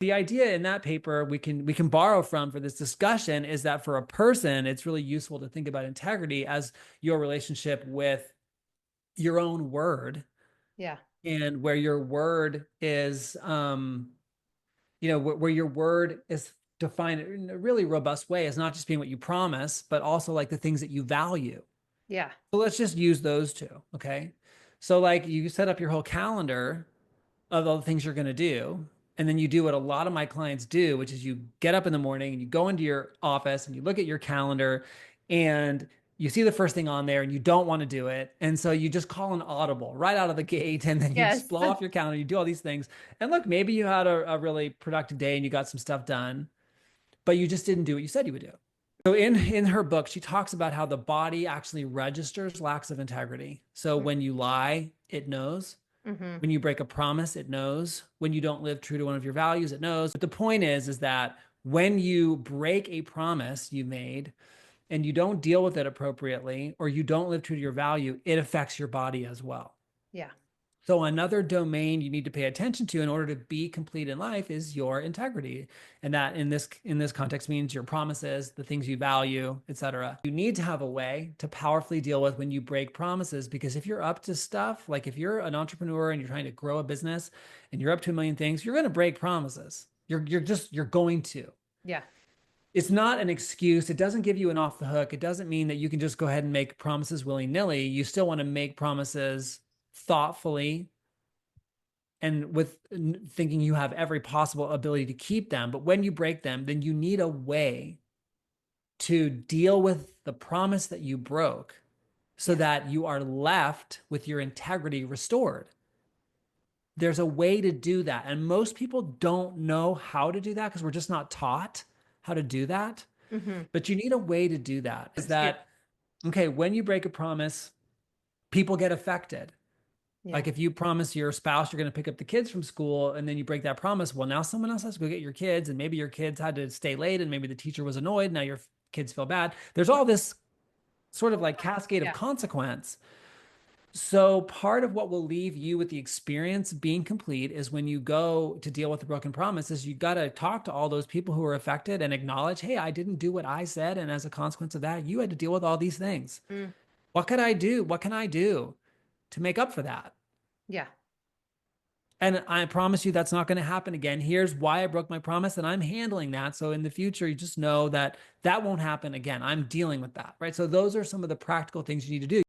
The idea in that paper we can borrow from for this discussion is that for a person, it's really useful to think about integrity as your relationship with your own word, Yeah. and where your word is where your word is defined in a really robust way as not just being what you promise, but also like the things that you value. Yeah. So let's just use those two, okay? So like you set up your whole calendar of all the things you're going to do, and then you do what a lot of my clients do, which is you get up in the morning and you go into your office and you look at your calendar and you see the first thing on there and you don't want to do it. And so you just call an audible right out of the gate, and then you just Yes. blow off your calendar, you do all these things. And look, maybe you had a really productive day and you got some stuff done, but you just didn't do what you said you would do. So in her book, she talks about how the body actually registers lacks of integrity. So when you lie, it knows. Mm-hmm. When you break a promise, it knows. When you don't live true to one of your values, it knows. But the point is that when you break a promise you made and you don't deal with it appropriately, or you don't live true to your value, it affects your body as well. Yeah. So another domain you need to pay attention to in order to be complete in life is your integrity. And that in this context means your promises, the things you value, etc. You need to have a way to powerfully deal with when you break promises, because if you're up to stuff, like if you're an entrepreneur and you're trying to grow a business and you're up to a million things, you're going to break promises. You're going to. Yeah. It's not an excuse. It doesn't give you an off the hook. It doesn't mean that you can just go ahead and make promises willy-nilly. You still want to make promises thoughtfully and with thinking you have every possible ability to keep them. But when you break them, then you need a way to deal with the promise that you broke so Yeah. that you are left with your integrity restored. There's a way to do that. And most people don't know how to do that because we're just not taught how to do that. Mm-hmm. But you need a way to do that. Is Yeah. that, okay, when you break a promise, people get affected. Yeah. Like if you promise your spouse you're going to pick up the kids from school and then you break that promise, well, now someone else has to go get your kids, and maybe your kids had to stay late and maybe the teacher was annoyed. Now your kids feel bad. There's all this sort of like cascade of Yeah. consequence. So part of what will leave you with the experience being complete is when you go to deal with the broken promises, you got to talk to all those people who are affected and acknowledge, hey, I didn't do what I said. And as a consequence of that, you had to deal with all these things. Mm. What could I do? What can I do to make up for that? Yeah. And I promise you that's not going to happen again. Here's why I broke my promise, and I'm handling that. So in the future, you just know that that won't happen again. I'm dealing with that, right? So those are some of the practical things you need to do.